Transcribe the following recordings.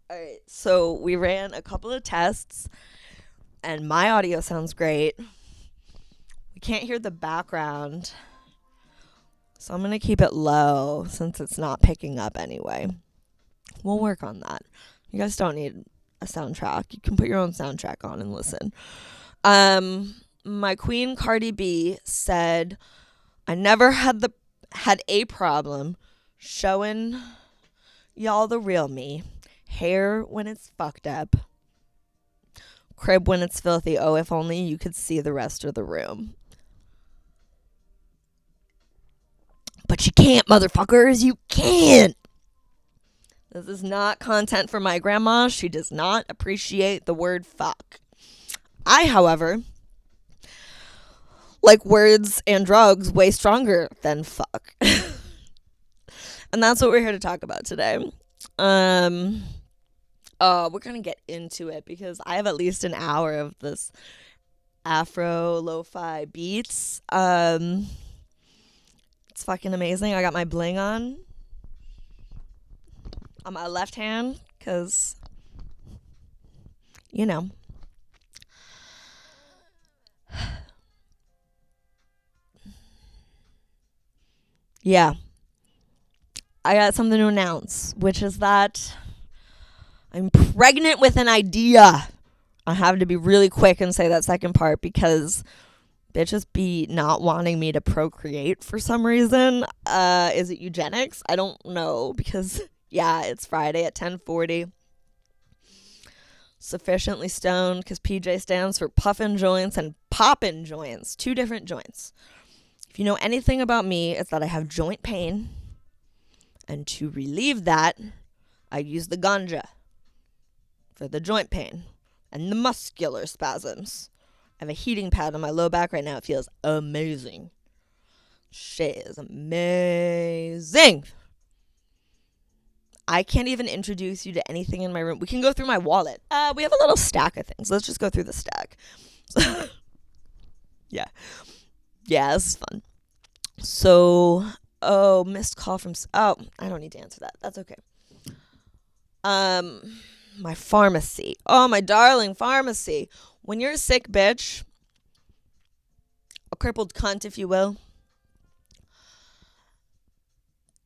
All right, so we ran a couple of tests, and my audio sounds great. We can't hear the background, so I'm gonna keep it low since it's not picking up anyway. We'll work on that. You guys don't need a soundtrack. You can put your own soundtrack on and listen. My queen Cardi B said, "I never had a problem showing y'all the real me. Hair when it's fucked up, crib when it's filthy. Oh, if only you could see the rest of the room." But you can't, motherfuckers. You can't. This is not content for my grandma. She does not appreciate the word fuck. I, however, like words and drugs way stronger than fuck. And that's what we're here to talk about today. We're gonna get into it because I have at least an hour of this Afro lo-fi beats. It's fucking amazing. I got my bling on my left hand because, you know. Yeah. I got something to announce, which is that I'm pregnant with an idea. I have to be really quick and say that second part because bitches be not wanting me to procreate for some reason. Is it eugenics? I don't know because yeah, it's Friday at 10:40. Sufficiently stoned because PJ stands for puffin joints and poppin joints, two different joints. If you know anything about me, it's that I have joint pain, and to relieve that, I use the ganja for the joint pain and the muscular spasms. I have a heating pad on my low back right now. It feels amazing. Shit is amazing. I can't even introduce you to anything in my room. We can go through my wallet. We have a little stack of things. Let's just go through the stack. Yeah. Yeah, this is fun. So, missed call from... Oh, I don't need to answer that. That's okay. My pharmacy. Oh, my darling pharmacy. When you're a sick bitch, a crippled cunt, if you will,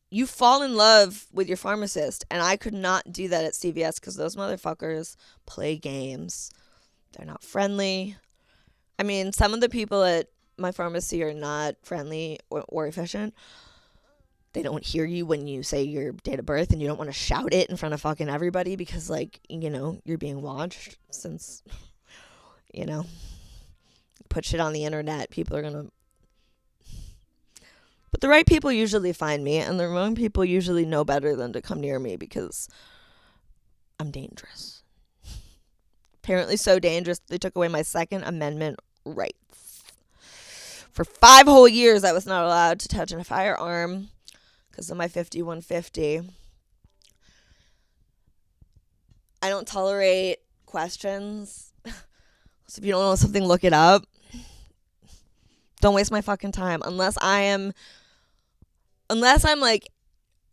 you fall in love with your pharmacist. And I could not do that at CVS because those motherfuckers play games. They're not friendly. I mean, some of the people at my pharmacy are not friendly or efficient. They don't hear you when you say your date of birth, and you don't want to shout it in front of fucking everybody because, like, you're being watched. Since, put shit on the internet, people are gonna... But the right people usually find me, and the wrong people usually know better than to come near me because I'm dangerous. Apparently so dangerous they took away my Second Amendment rights. For 5 whole years, I was not allowed to touch a firearm because of my 5150. I don't tolerate questions. So if you don't know something, look it up. Don't waste my fucking time unless I'm like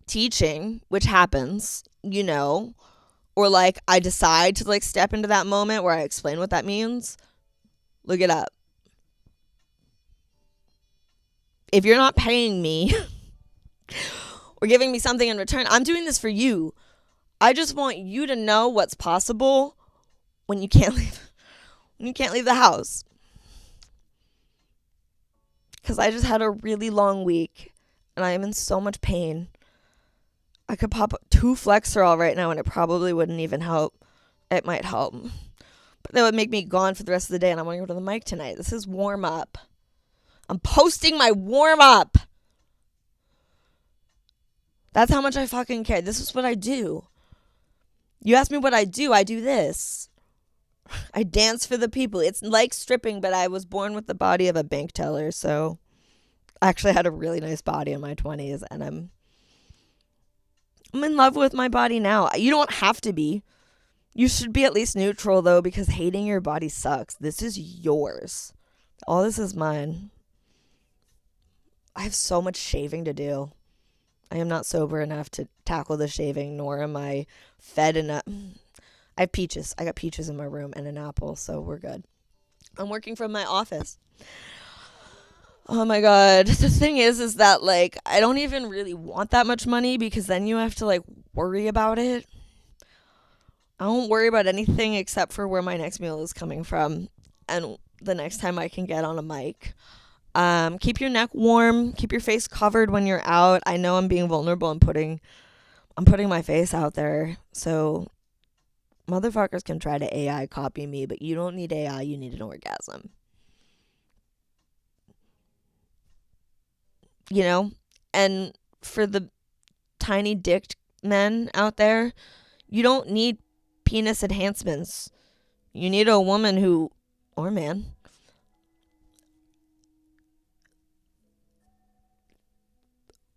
teaching, which happens, or like I decide to like step into that moment where I explain what that means. Look it up. If you're not paying me or giving me something in return, I'm doing this for you. I just want you to know what's possible when you can't leave the house. Because I just had a really long week and I am in so much pain. I could pop 2 Flexerol right now and it probably wouldn't even help. It might help, but that would make me gone for the rest of the day, and I want to go to the mic tonight. This is warm up. I'm posting my warm up. That's how much I fucking care. This is what I do. You ask me what I do this. I dance for the people. It's like stripping, but I was born with the body of a bank teller, so I actually had a really nice body in my 20s, and I'm in love with my body now. You don't have to be. You should be at least neutral, though, because hating your body sucks. This is yours. All this is mine. I have so much shaving to do. I am not sober enough to tackle the shaving, nor am I fed enough. I have peaches. I got peaches in my room and an apple, so we're good. I'm working from my office. Oh my god. The thing is that like I don't even really want that much money because then you have to like worry about it. I don't worry about anything except for where my next meal is coming from and the next time I can get on a mic. Keep your neck warm, keep your face covered when you're out. I know I'm being vulnerable and I'm putting my face out there. So motherfuckers can try to AI copy me, but you don't need AI, you need an orgasm. You know? And for the tiny dicked men out there, you don't need penis enhancements. You need a woman who, or man,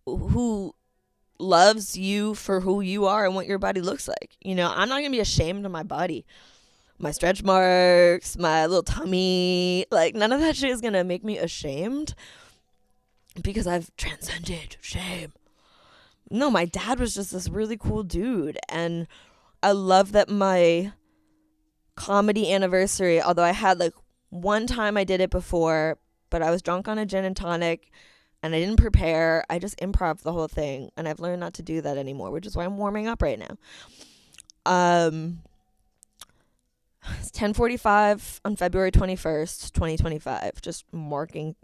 who loves you for who you are and what your body looks like. You know, I'm not going to be ashamed of my body. My stretch marks, my little tummy, like none of that shit is going to make me ashamed because I've transcended shame. No, my dad was just this really cool dude. And I love that my comedy anniversary, although I had like one time I did it before, but I was drunk on a gin and tonic and I didn't prepare. I just improv the whole thing, and I've learned not to do that anymore, which is why I'm warming up right now. It's 10:45 on February 21st, 2025. Just marking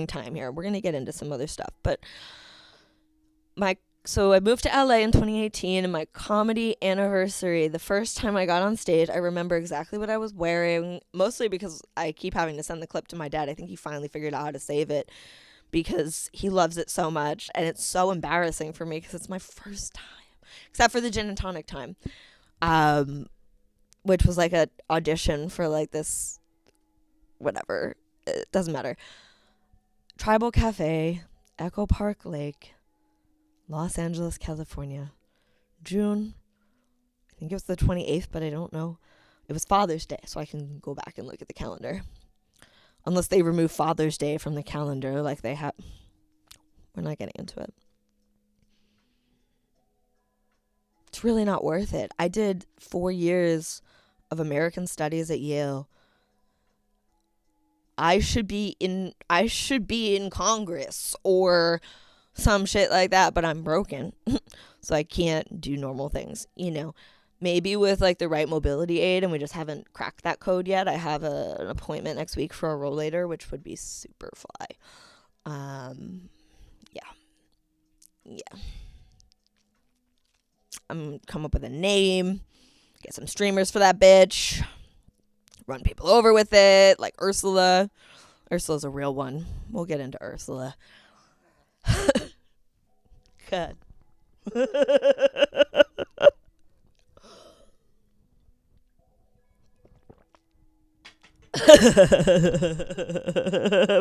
time here. We're going to get into some other stuff, but so I moved to LA in 2018, and my comedy anniversary, the first time I got on stage, I remember exactly what I was wearing, mostly because I keep having to send the clip to my dad. I think he finally figured out how to save it because he loves it so much, and it's so embarrassing for me because it's my first time, except for the gin and tonic time, which was like an audition for like this, whatever, it doesn't matter. Tribal Cafe, Echo Park Lake, Los Angeles, California, June, I think it was the 28th, but I don't know. It was Father's Day, so I can go back and look at the calendar. Unless they remove Father's Day from the calendar like they have. We're not getting into it. It's really not worth it. I did 4 years of American Studies at Yale. I should be in Congress or some shit like that, but I'm broken. So I can't do normal things, you know. Maybe with like the right mobility aid, and we just haven't cracked that code yet. I have an appointment next week for a rollator, which would be super fly. Yeah. I'm come up with a name, get some streamers for that bitch, run people over with it, like Ursula. Ursula's a real one. We'll get into Ursula. God. It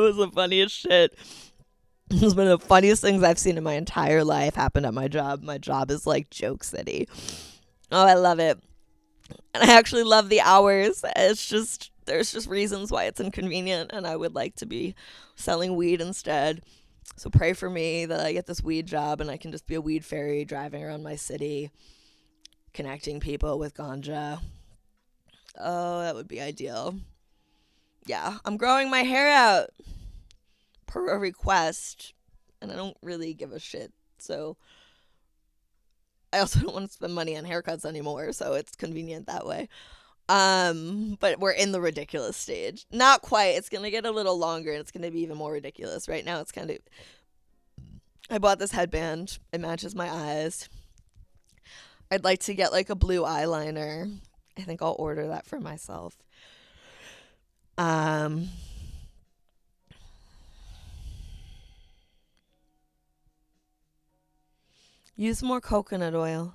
was the funniest shit. It was one of the funniest things I've seen in my entire life happen at my job. My job is like joke city. Oh, I love it. And I actually love the hours. It's just, there's just reasons why it's inconvenient, and I would like to be selling weed instead. So pray for me that I get this weed job and I can just be a weed fairy driving around my city, connecting people with ganja. Oh, that would be ideal. Yeah, I'm growing my hair out per a request, and I don't really give a shit. So I also don't want to spend money on haircuts anymore, so it's convenient that way. But we're in the ridiculous stage. Not quite. It's gonna get a little longer, and it's gonna be even more ridiculous. Right now, it's kind of. I bought this headband. It matches my eyes. I'd like to get like a blue eyeliner. I think I'll order that for myself. Use more coconut oil.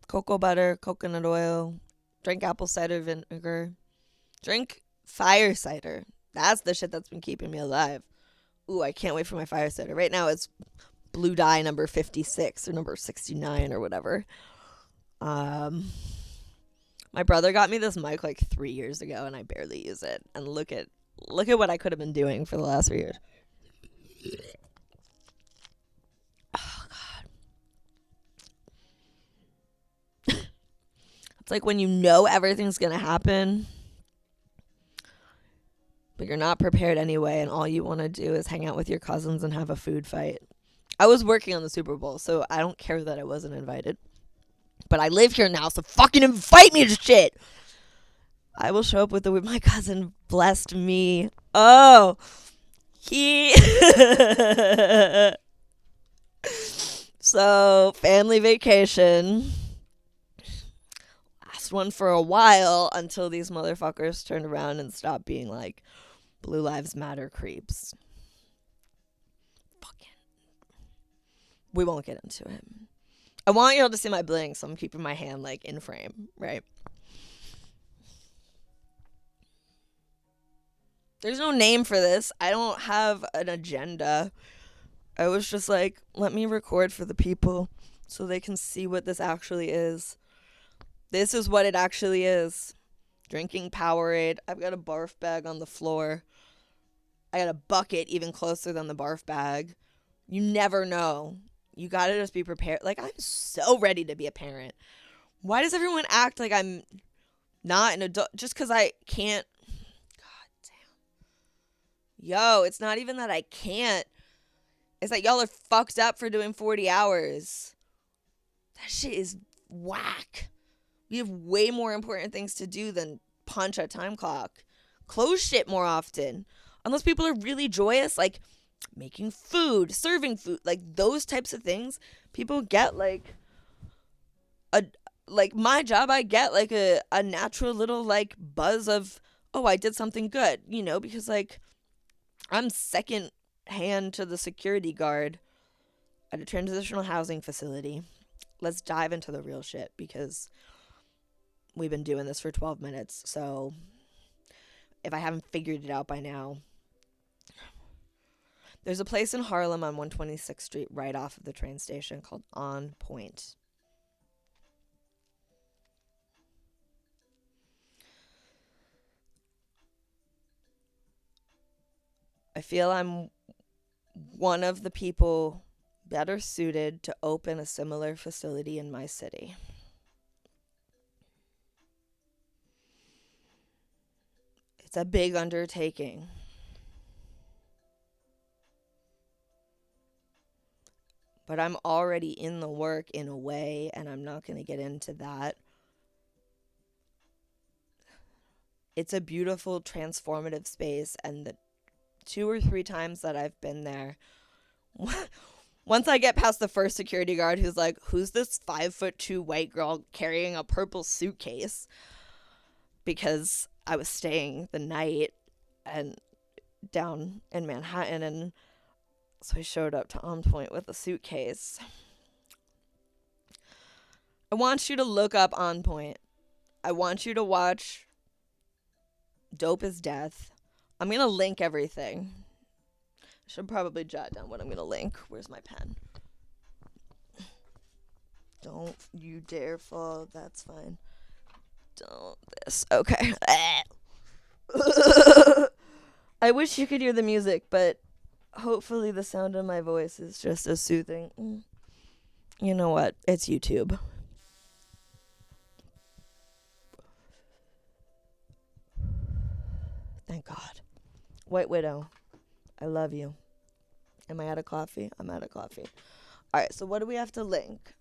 Cocoa butter, coconut oil. Drink apple cider vinegar. Drink fire cider. That's the shit that's been keeping me alive. Ooh, I can't wait for my fire cider. Right now it's blue dye number 56 or number 69 or whatever. My brother got me this mic like 3 years ago, and I barely use it. And look at what I could have been doing for the last 3 years. It's like when you know everything's going to happen, but you're not prepared anyway, and all you want to do is hang out with your cousins and have a food fight. I was working on the Super Bowl, so I don't care that I wasn't invited. But I live here now, so fucking invite me to shit. I will show up with my cousin blessed me. Oh, he... So, family vacation. Last one for a while until these motherfuckers turned around and stopped being like Blue Lives Matter creeps. Fucking. We won't get into it. I want y'all to see my bling, so I'm keeping my hand like in frame, right? There's no name for this. I don't have an agenda. I was just like, let me record for the people so they can see what this actually is. This is what it actually is. Drinking Powerade. I've got a barf bag on the floor. I got a bucket even closer than the barf bag. You never know. You gotta just be prepared. Like, I'm so ready to be a parent. Why does everyone act like I'm not an adult just because I can't? God damn. Yo, it's not even that I can't. It's like y'all are fucked up for doing 40 hours. That shit is whack. We have way more important things to do than punch a time clock. Close shit more often. Unless people are really joyous, like making food, serving food, like those types of things. People get like my job, I get like a natural little like buzz of, oh, I did something good, you know, because like I'm second hand to the security guard at a transitional housing facility. Let's dive into the real shit because we've been doing this for 12 minutes. So if I haven't figured it out by now, there's a place in Harlem on 126th Street right off of the train station called OnPoint. I feel I'm one of the people better suited to open a similar facility in my city. It's a big undertaking. But I'm already in the work in a way, and I'm not going to get into that. It's a beautiful, transformative space, and the 2 or 3 times that I've been there, once I get past the first security guard who's like, who's this 5'2" white girl carrying a purple suitcase? Because I was staying the night and down in Manhattan, and so I showed up to OnPoint with a suitcase. I want you to look up OnPoint. I want you to watch Dope is Death. I'm going to link everything. I should probably jot down what I'm going to link. Where's my pen? Don't you dare fall. That's fine. Don't this. Okay. I wish you could hear the music, but hopefully the sound of my voice is just as soothing. You know what? It's YouTube. Thank God. White Widow, I love you. Am I out of coffee? I'm out of coffee. All right, so what do we have to link?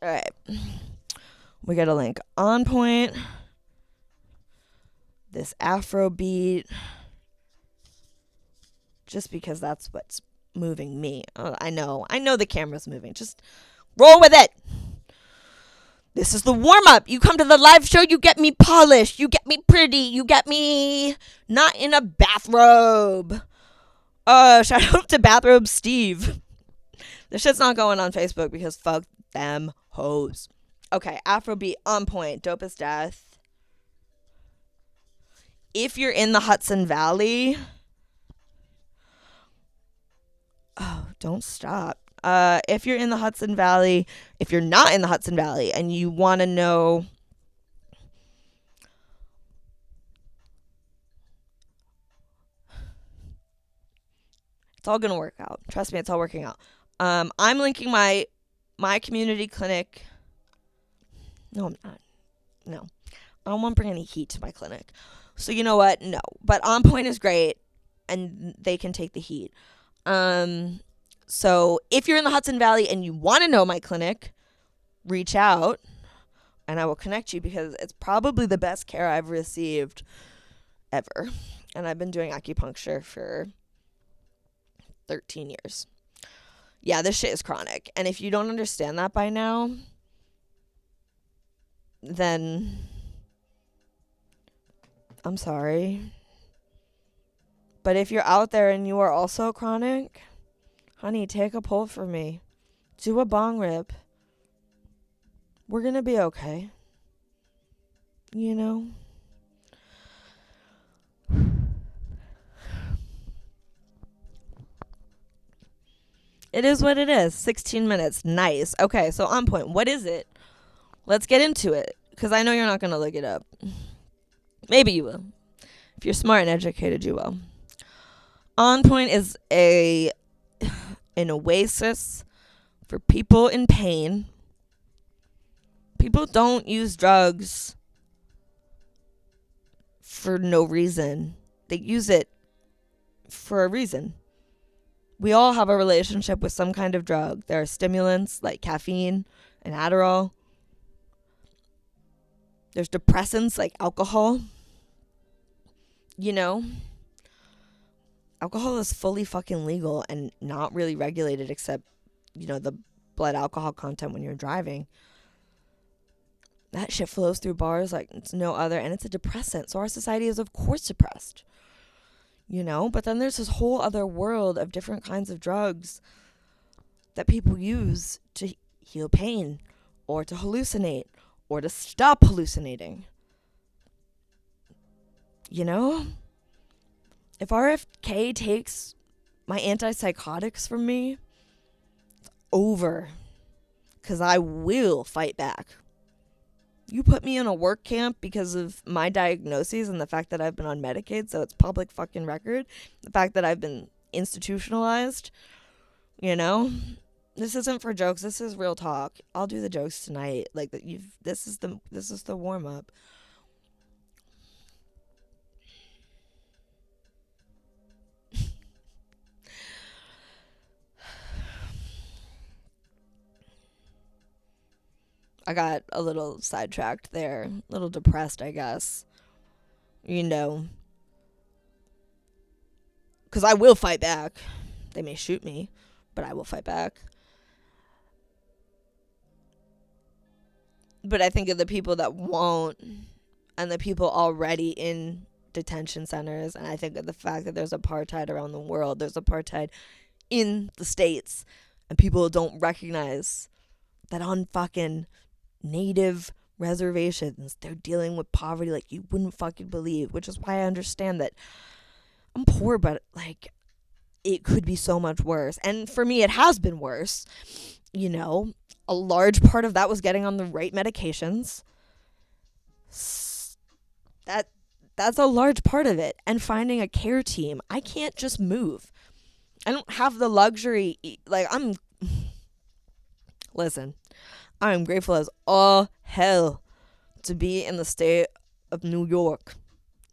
All right. We got to link OnPoint, this Afro beat, just because that's what's moving me. I know the camera's moving. Just roll with it. This is the warm-up. You come to the live show, you get me polished, you get me pretty, you get me not in a bathrobe. Shout out to Bathrobe Steve. This shit's not going on Facebook because fuck them hoes. Okay, Afrobeat, OnPoint, Dope is Death. If you're in the Hudson Valley... Oh, don't stop. If you're in the Hudson Valley, if you're not in the Hudson Valley and you want to know it's all going to work out. Trust me, it's all working out. I'm linking my community clinic. No, I'm not. No. I don't want to bring any heat to my clinic. So you know what? No. But OnPoint is great, and they can take the heat. So if you're in the Hudson Valley and you want to know my clinic, reach out, and I will connect you because it's probably the best care I've received ever. And I've been doing acupuncture for 13 years. Yeah, this shit is chronic. And if you don't understand that by now, then I'm sorry. But if you're out there and you are also chronic, honey, take a pull for me. Do a bong rip. We're going to be okay. You know? It is what it is. 16 minutes. Nice. Okay, so OnPoint. What is it? Let's get into it. Because I know you're not going to look it up. Maybe you will. If you're smart and educated, you will. OnPoint is an oasis for people in pain. People don't use drugs for no reason. They use it for a reason. We all have a relationship with some kind of drug. There are stimulants like caffeine and Adderall. There's depressants like alcohol. You know, alcohol is fully fucking legal and not really regulated except, you know, the blood alcohol content when you're driving. That shit flows through bars like it's no other, and it's a depressant. So our society is, of course, depressed. You know, but then there's this whole other world of different kinds of drugs that people use to heal pain or to hallucinate or to stop hallucinating. You know, if RFK takes my antipsychotics from me, it's over. Because I will fight back. You put me in a work camp because of my diagnoses and the fact that I've been on Medicaid, so it's public fucking record. The fact that I've been institutionalized, you know, this isn't for jokes. This is real talk. I'll do the jokes tonight. Like that. This is the warm up. I got a little sidetracked there, a little depressed, I guess. You know, because I will fight back. They may shoot me, but I will fight back. But I think of the people that won't, and the people already in detention centers, and I think of the fact that there's apartheid around the world. There's apartheid in the States, and people don't recognize that on fucking native reservations they're dealing with poverty like you wouldn't fucking believe, which is why I understand that I'm poor, but like it could be so much worse. And for me it has been worse. You know, a large part of that was getting on the right medications. That's a large part of it, and finding a care team. I can't just move. I don't have the luxury. Like, listen, I am grateful as all hell to be in the state of New York.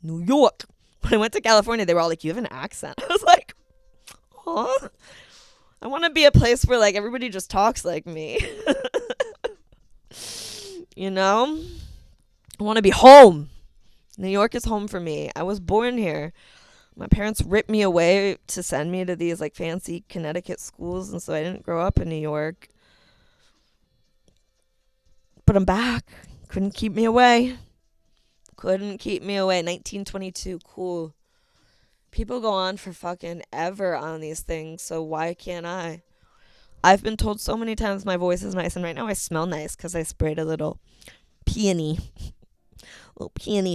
New York. When I went to California, they were all like, you have an accent. I was like, huh? I want to be a place where, like, everybody just talks like me. You know? I want to be home. New York is home for me. I was born here. My parents ripped me away to send me to these, like, fancy Connecticut schools, and so I didn't grow up in New York. But I'm back. Couldn't keep me away. 1922. Cool. People go on for fucking ever on these things, so why can't I? I've been told so many times my voice is nice, and right now I smell nice because I sprayed a little peony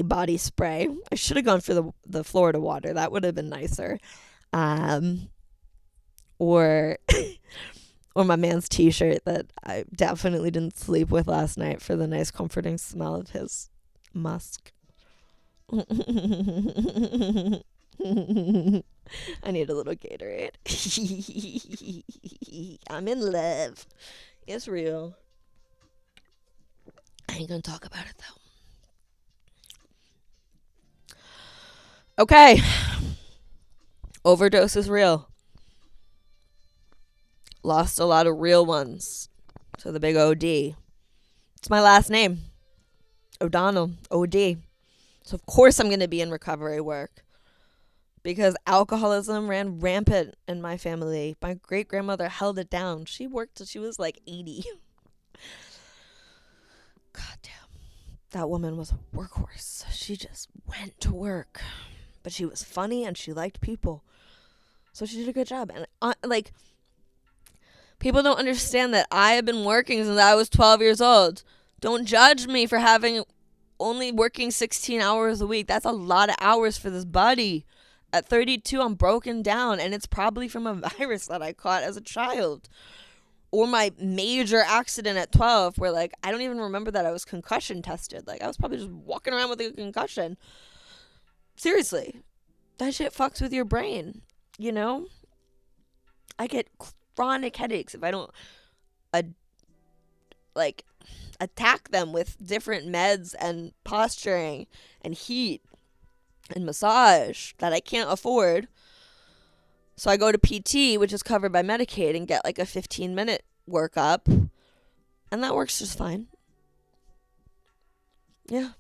body spray. I should have gone for the Florida water. That would have been nicer. Or my man's t-shirt that I definitely didn't sleep with last night for the nice comforting smell of his musk. I need a little Gatorade. I'm in love. It's real. I ain't gonna talk about it though. Okay. Overdose is real. Lost a lot of real ones to the big OD. It's my last name. O'Donnell. OD. So of course I'm gonna be in recovery work. Because alcoholism ran rampant in my family. My great-grandmother held it down. She worked till she was like 80. God damn. That woman was a workhorse. She just went to work. But she was funny and she liked people. So she did a good job. And people don't understand that I have been working since I was 12 years old. Don't judge me for only working 16 hours a week. That's a lot of hours for this body. At 32, I'm broken down, and it's probably from a virus that I caught as a child. Or my major accident at 12, where, I don't even remember that I was concussion tested. I was probably just walking around with a concussion. Seriously. That shit fucks with your brain, you know? I get chronic headaches if I don't, attack them with different meds and posturing and heat and massage that I can't afford. So I go to PT, which is covered by Medicaid, and get a 15-minute workup. And that works just fine. Yeah.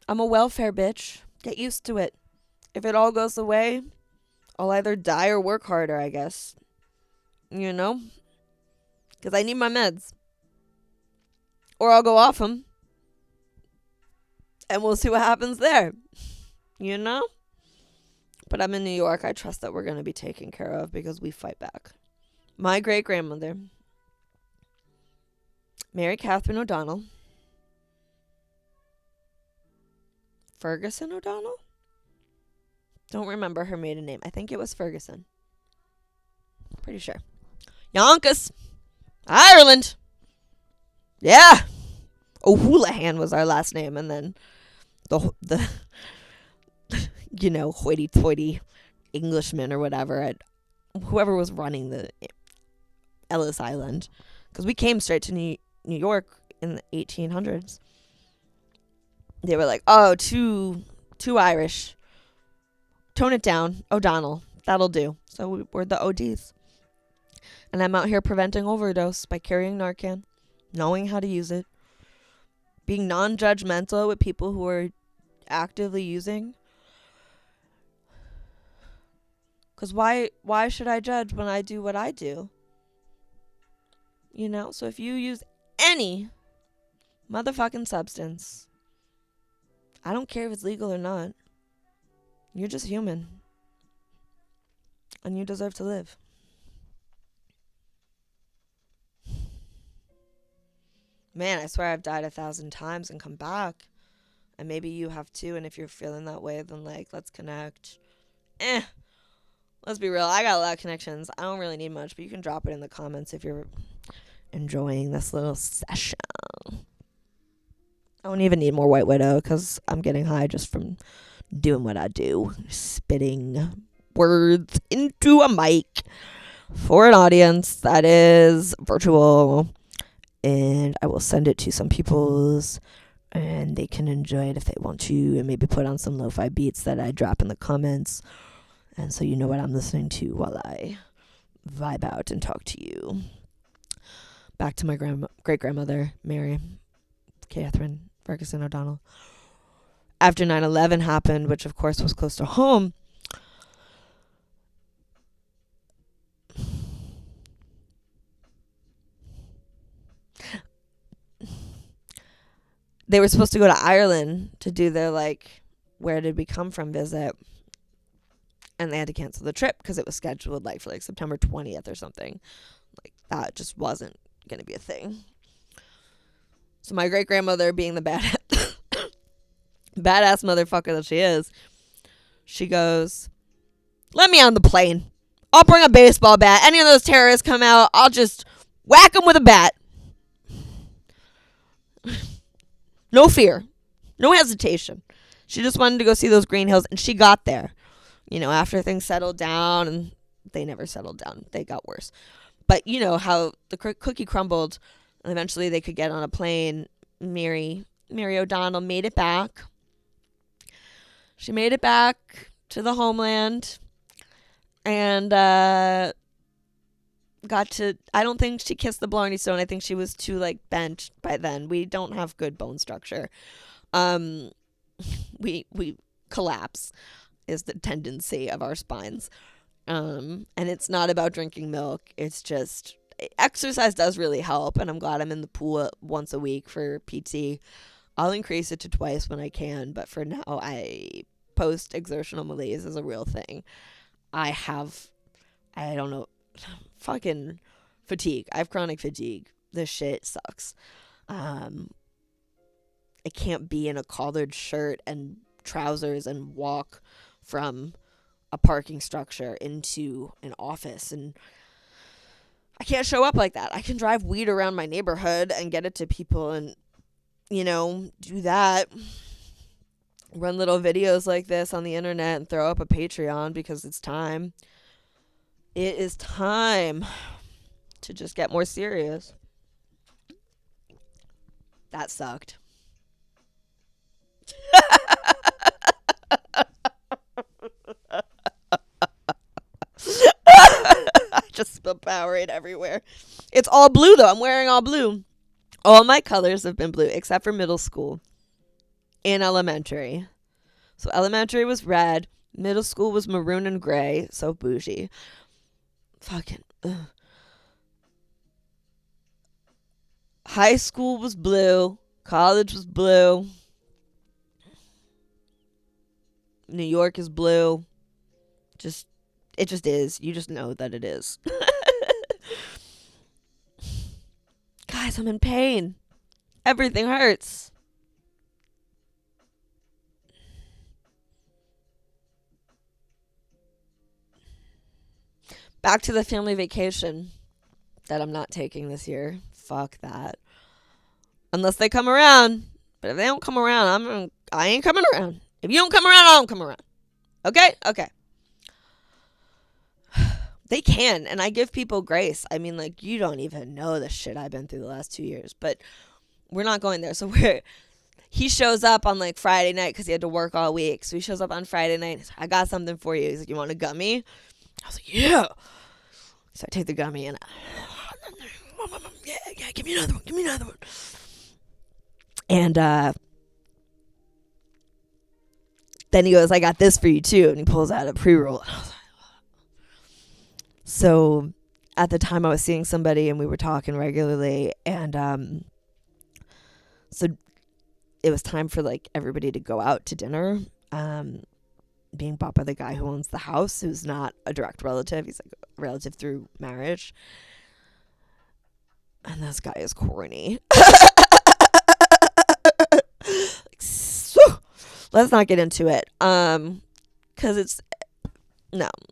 I'm a welfare bitch. Get used to it. If it all goes away, I'll either die or work harder, I guess. You know? Because I need my meds. Or I'll go off them. And we'll see what happens there. You know? But I'm in New York. I trust that we're going to be taken care of because we fight back. My great-grandmother, Mary Catherine O'Donnell. Ferguson O'Donnell? Don't remember her maiden name. I think it was Ferguson. Pretty sure. Yonkers. Ireland. Yeah. O'Houlihan was our last name. And then the hoity-toity Englishman or whatever, whoever was running the Ellis Island. Because we came straight to New York in the 1800s. They were like, oh, too Irish. Tone it down. O'Donnell. That'll do. So we're the ODs. And I'm out here preventing overdose by carrying Narcan, knowing how to use it, being non-judgmental with people who are actively using. Because why should I judge when I do what I do? So if you use any motherfucking substance, I don't care if it's legal or not. You're just human. And you deserve to live. Man, I swear I've died 1,000 times and come back. And maybe you have too. And if you're feeling that way, then let's connect. Let's be real. I got a lot of connections. I don't really need much, but you can drop it in the comments if you're enjoying this little session. I don't even need more White Widow because I'm getting high just from doing what I do. Spitting words into a mic for an audience that is virtual. And I will send it to some people's and they can enjoy it if they want to, and maybe put on some lo-fi beats that I drop in the comments. And so you know what I'm listening to while I vibe out and talk to you. Back to my great-grandmother, Mary Catherine Ferguson O'Donnell. After 9/11 happened, which of course was close to home, they were supposed to go to Ireland to do their, where did we come from visit. And they had to cancel the trip because it was scheduled, for, September 20th or something. That just wasn't going to be a thing. So my great-grandmother, being the badass motherfucker that she is, she goes, let me on the plane. I'll bring a baseball bat. Any of those terrorists come out, I'll just whack them with a bat. No fear. No hesitation. She just wanted to go see those green hills, and she got there. After things settled down, and they never settled down. They got worse. But you know how the cookie crumbled. And eventually they could get on a plane. Mary O'Donnell made it back. She made it back to the homeland and got to, I don't think she kissed the Blarney Stone. I think she was too like bent by then. We don't have good bone structure. We collapse is the tendency of our spines. And it's not about drinking milk. It's just exercise does really help, and I'm glad I'm in the pool once a week for PT. I'll increase it to twice when I can, but for now, post exertional malaise is a real thing. I don't know, fucking fatigue. I have chronic fatigue. This shit sucks. I can't be in a collared shirt and trousers and walk from a parking structure into an office, and I can't show up like that. I can drive weed around my neighborhood and get it to people and, do that. Run little videos like this on the internet and throw up a Patreon because it's time. It is time to just get more serious. That sucked. I just spilled Powerade everywhere. It's all blue, though. I'm wearing all blue. All my colors have been blue, except for middle school and elementary. So elementary was red. Middle school was maroon and gray. So bougie. Fucking. Ugh. High school was blue. College was blue. New York is blue. It just is. You just know that it is. Guys, I'm in pain. Everything hurts. Back to the family vacation that I'm not taking this year. Fuck that. Unless they come around. But if they don't come around, I ain't coming around. If you don't come around, I don't come around. Okay? Okay. They can, and I give people grace. I mean, like, you don't even know the shit I've been through the last 2 years, but we're not going there. So he shows up on, like, Friday night because he had to work all week. So he shows up on Friday night. He's like, I got something for you. He's like, you want a gummy? I was like, yeah. So I take the gummy and yeah, give me another one. And then he goes, I got this for you too. And he pulls out a pre-roll. And I was like, so at the time I was seeing somebody and we were talking regularly, and so it was time for like everybody to go out to dinner, being bought by the guy who owns the house, who's not a direct relative. He's like a relative through marriage. And this guy is corny. Let's not get into it. Because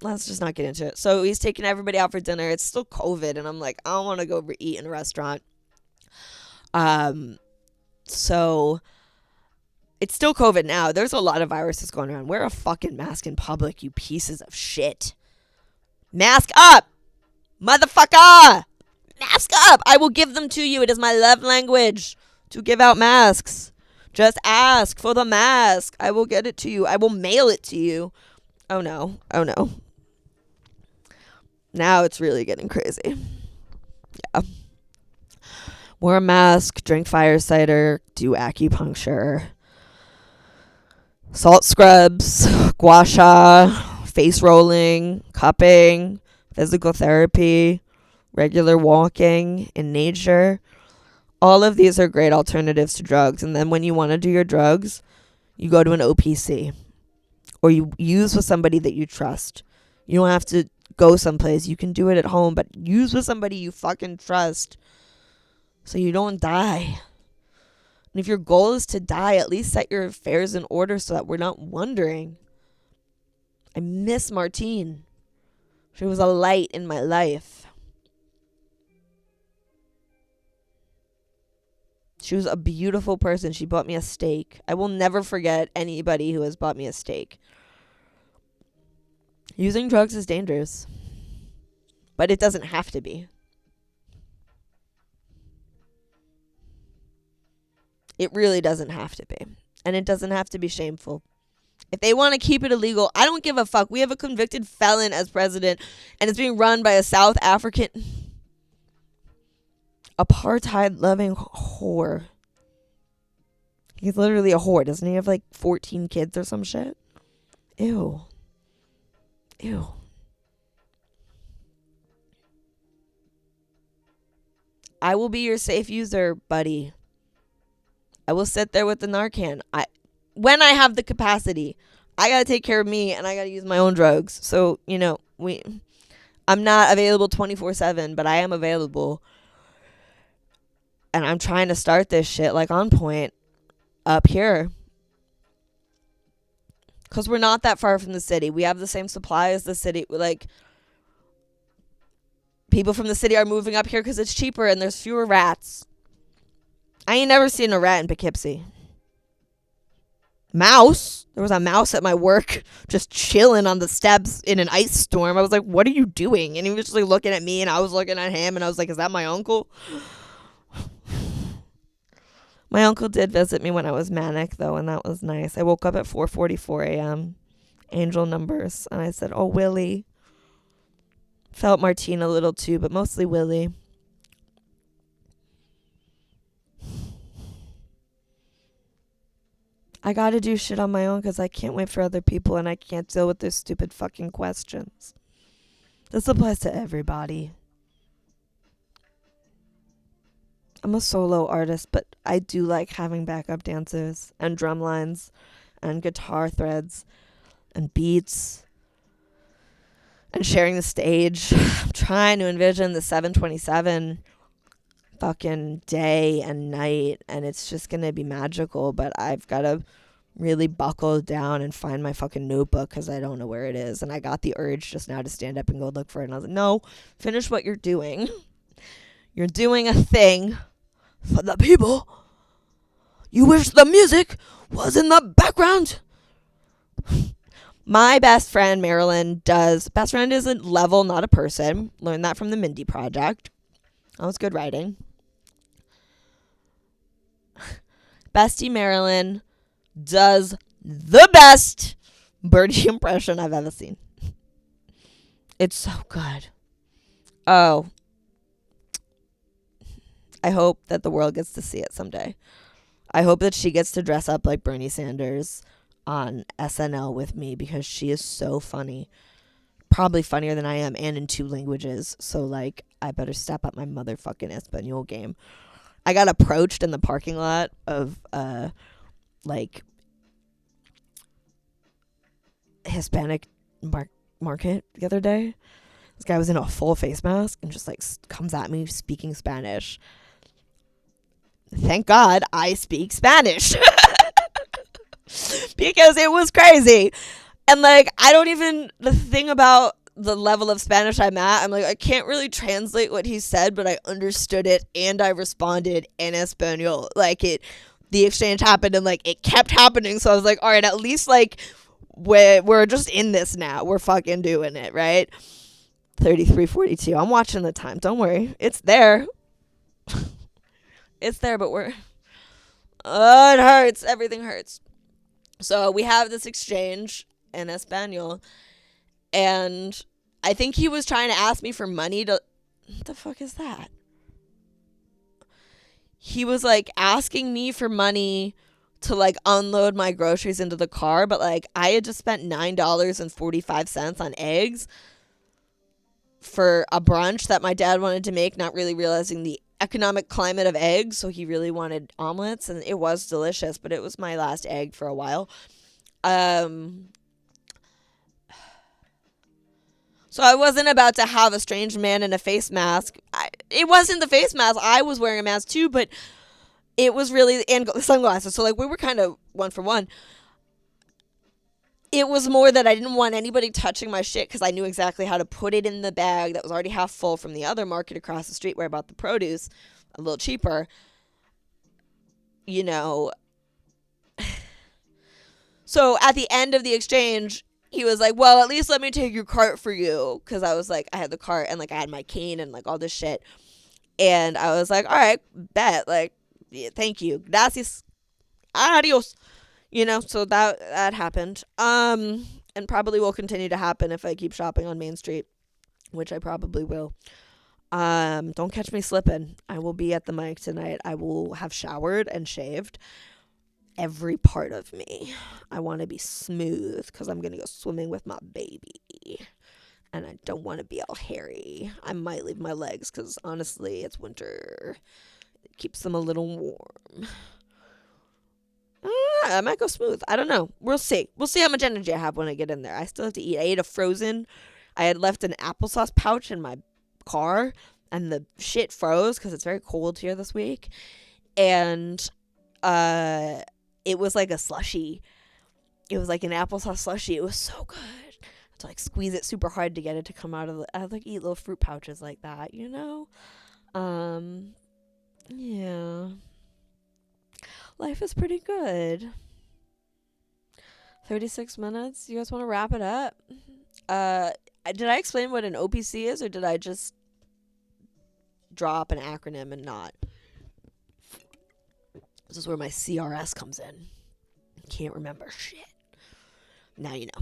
let's just not get into it. So he's taking everybody out for dinner. It's still COVID, and I'm like, I don't want to go eat in a restaurant. So it's still COVID now. There's a lot of viruses going around. Wear a fucking mask in public, you pieces of shit. Mask up! Motherfucker! Mask up! I will give them to you. It is my love language to give out masks. Just ask for the mask. I will get it to you. I will mail it to you. Oh no. Now it's really getting crazy. Yeah. Wear a mask, drink fire cider, do acupuncture, salt scrubs, gua sha, face rolling, cupping, physical therapy, regular walking in nature. All of these are great alternatives to drugs. And then when you want to do your drugs, you go to an OPC. Or you use with somebody that you trust. You don't have to go someplace. You can do it at home, but use with somebody you fucking trust so you don't die. And if your goal is to die, at least set your affairs in order so that we're not wondering. I miss Martine. She was a light in my life. She was a beautiful person. She bought me a steak. I will never forget anybody who has bought me a steak. Using drugs is dangerous. But it doesn't have to be. It really doesn't have to be. And it doesn't have to be shameful. If they want to keep it illegal, I don't give a fuck. We have a convicted felon as president, and it's being run by a South African apartheid-loving whore. He's literally a whore. Doesn't he have like 14 kids or some shit? Ew. Ew. I will be your safe user, buddy. I will sit there with the Narcan. When I have the capacity, I gotta take care of me, and I gotta use my own drugs. So, I'm not available 24/7, but I am available. And I'm trying to start this shit like OnPoint up here. Because we're not that far from the city. We have the same supply as the city. Like, people from the city are moving up here because it's cheaper and there's fewer rats. I ain't never seen a rat in Poughkeepsie. Mouse. There was a mouse at my work just chilling on the steps in an ice storm. I was like, what are you doing? And he was just like looking at me, and I was looking at him, and I was like, is that my uncle? My uncle did visit me when I was manic, though, and that was nice. I woke up at 4:44 a.m. Angel numbers. And I said, oh, Willie. Felt Martine a little too, but mostly Willie. I gotta do shit on my own because I can't wait for other people, and I can't deal with their stupid fucking questions. This applies to everybody. I'm a solo artist, but I do like having backup dancers and drum lines and guitar threads and beats and sharing the stage. I'm trying to envision the 727 fucking day and night, and it's just gonna be magical, but I've gotta really buckle down and find my fucking notebook because I don't know where it is, and I got the urge just now to stand up and go look for it, and I was like, no, finish what you're doing. You're doing a thing for the people. You wish the music was in the background. My best friend, Marilyn, best friend is a level, not a person. Learned that from the Mindy Project. That was good writing. Bestie Marilyn does the best birdie impression I've ever seen. It's so good. Oh. I hope that the world gets to see it someday. I hope that she gets to dress up like Bernie Sanders on SNL with me because she is so funny. Probably funnier than I am, and in 2 languages. So, like, I better step up my motherfucking Espanol game. I got approached in the parking lot of, Hispanic market the other day. This guy was in a full face mask and just, like, comes at me speaking Spanish. Thank God I speak Spanish. Because it was crazy. And, like, the thing about the level of Spanish I'm at, I'm like, I can't really translate what he said, but I understood it, and I responded in Espanol. Like, the exchange happened, and, like, it kept happening, so I was like, all right, at least, like, we're just in this now. We're fucking doing it, right? 33:42. I'm watching the time. Don't worry. It's there. It's there, but it hurts. Everything hurts. So we have this exchange in Espanol, and I think he was trying to ask me for money to... What the fuck is that? He was, like, asking me for money to, like, unload my groceries into the car, but, like, I had just spent $9.45 on eggs for a brunch that my dad wanted to make, not really realizing the economic climate of eggs, so he really wanted omelets, and it was delicious, but it was my last egg for a while. So I wasn't about to have a strange man in a face mask. It wasn't the face mask. I was wearing a mask too, but it was really, and sunglasses, so, like, we were kind of one for one. It was more that I didn't want anybody touching my shit because I knew exactly how to put it in the bag that was already half full from the other market across the street where I bought the produce a little cheaper. So at the end of the exchange, he was like, well, at least let me take your cart for you. Because I was like, I had the cart and, like, I had my cane and, like, all this shit. And I was like, all right, bet. Like, yeah, thank you. Gracias, Adios. So that happened. And probably will continue to happen if I keep shopping on Main Street, which I probably will. Don't catch me slipping. I will be at the mic tonight. I will have showered and shaved every part of me. I want to be smooth because I'm going to go swimming with my baby. And I don't want to be all hairy. I might leave my legs because honestly, it's winter. It keeps them a little warm. I might go smooth. I don't know. We'll see. We'll see how much energy I have when I get in there. I still have to eat. I had left an applesauce pouch in my car, and the shit froze because it's very cold here this week. And it was like a slushy. It was like an applesauce slushy. It was so good. To like squeeze it super hard to get it to come out of I like eat little fruit pouches like that, Yeah. Life is pretty good. 36 minutes. You guys want to wrap it up? Did I explain what an OPC is, or did I just drop an acronym and not? This is where my CRS comes in. Can't remember shit. Now you know.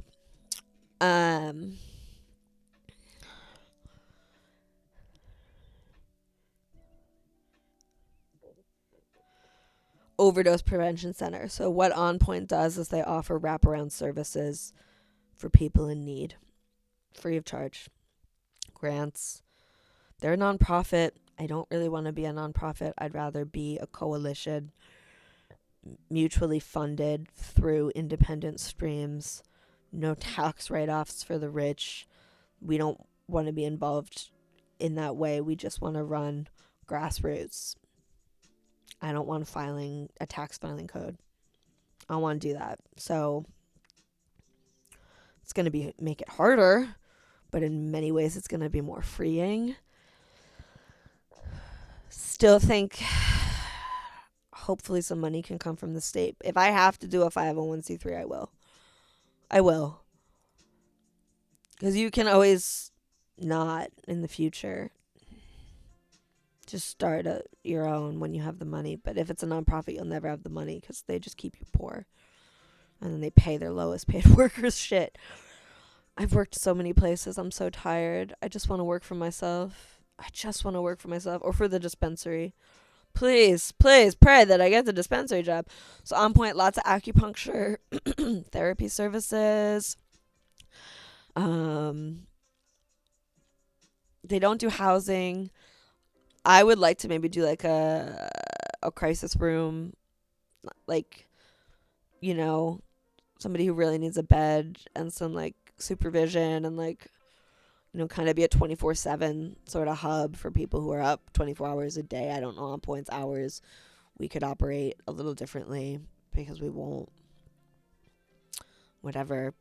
Overdose Prevention Center. So what OnPoint does is they offer wraparound services for people in need, free of charge. Grants. They're a nonprofit. I don't really want to be a nonprofit. I'd rather be a coalition, mutually funded through independent streams. No tax write-offs for the rich. We don't want to be involved in that way. We just want to run grassroots. I don't want a tax filing code. I don't want to do that. So it's going to make it harder, but in many ways it's going to be more freeing. Still think hopefully some money can come from the state. If I have to do a 501c3, I will. Because you can always not in the future. Just start your own when you have the money. But if it's a nonprofit, you'll never have the money because they just keep you poor. And then they pay their lowest paid workers shit. I've worked so many places. I'm so tired. I just want to work for myself. Or for the dispensary. Please pray that I get the dispensary job. So OnPoint, lots of acupuncture, therapy services. They don't do housing. I would like to maybe do like a crisis room, like, somebody who really needs a bed and some like supervision and like, kind of be a 24/7 sort of hub for people who are up 24 hours a day. I don't know on Point's hours. We could operate a little differently because we won't. Whatever.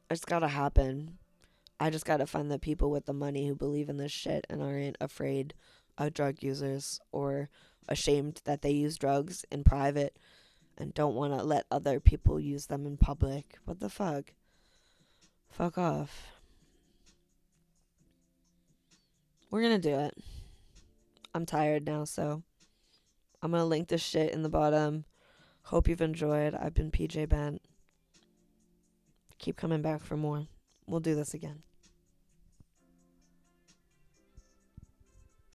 It's gotta happen. I just gotta find the people with the money who believe in this shit and aren't afraid of drug users or ashamed that they use drugs in private and don't want to let other people use them in public. What the fuck? Fuck off. We're gonna do it. I'm tired now, so I'm gonna link this shit in the bottom. Hope you've enjoyed. I've been PJ Bent. Keep coming back for more. We'll do this again.